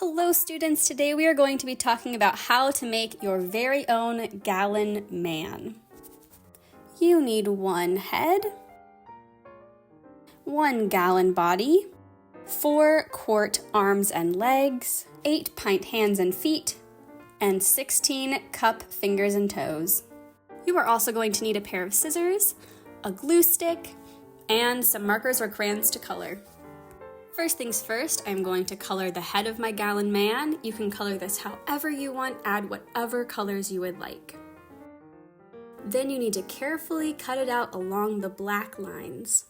Hello students, today we are going to be talking about how to make your very own gallon man. You need 1 head, 1 gallon body, 4 quart arms and legs, 8 pint hands and feet, and 16 cup fingers and toes. You are also going to need a pair of scissors, a glue stick, and some markers or crayons to color. First things first, I'm going to color the head of my gallon man. You can color this however you want, add whatever colors you would like. Then you need to carefully cut it out along the black lines.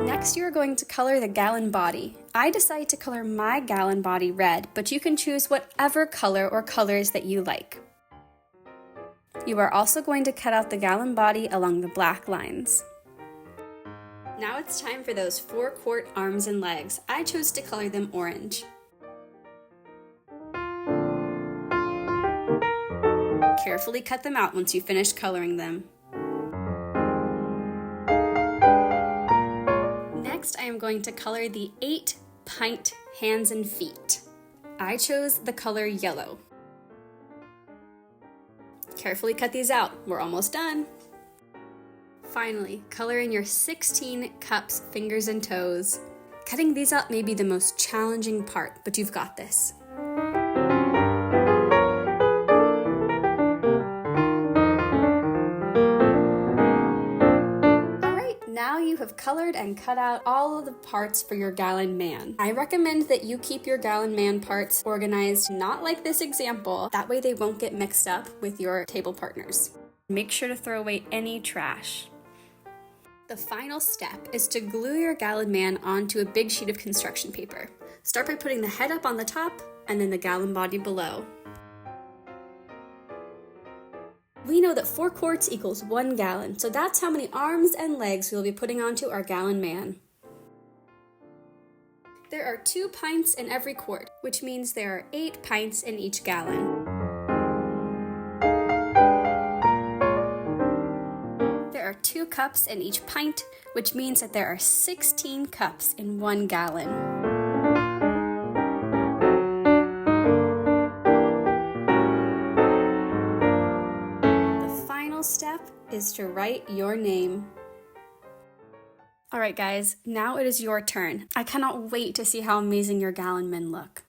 Next, you are going to color the gallon body. I decided to color my gallon body red, but you can choose whatever color or colors that you like. You are also going to cut out the gallon body along the black lines. Now it's time for those 4 quart arms and legs. I chose to color them orange. Carefully cut them out once you finish coloring them. Next, I am going to color the 8 pint hands and feet. I chose the color yellow. Carefully cut these out. We're almost done. Finally, color in your 16 cups, fingers, and toes. Cutting these out may be the most challenging part, but you've got this. Now you have colored and cut out all of the parts for your gallon man. I recommend that you keep your gallon man parts organized, not like this example. That way they won't get mixed up with your table partners. Make sure to throw away any trash. The final step is to glue your gallon man onto a big sheet of construction paper. Start by putting the head up on the top and then the gallon body below. We know that 4 quarts equals 1 gallon, so that's how many arms and legs we'll be putting onto our gallon man. There are 2 pints in every quart, which means there are 8 pints in each gallon. There are 2 cups in each pint, which means that there are 16 cups in 1 gallon. Step is to write your name. Alright guys, now it is your turn. I cannot wait to see how amazing your gallon men look.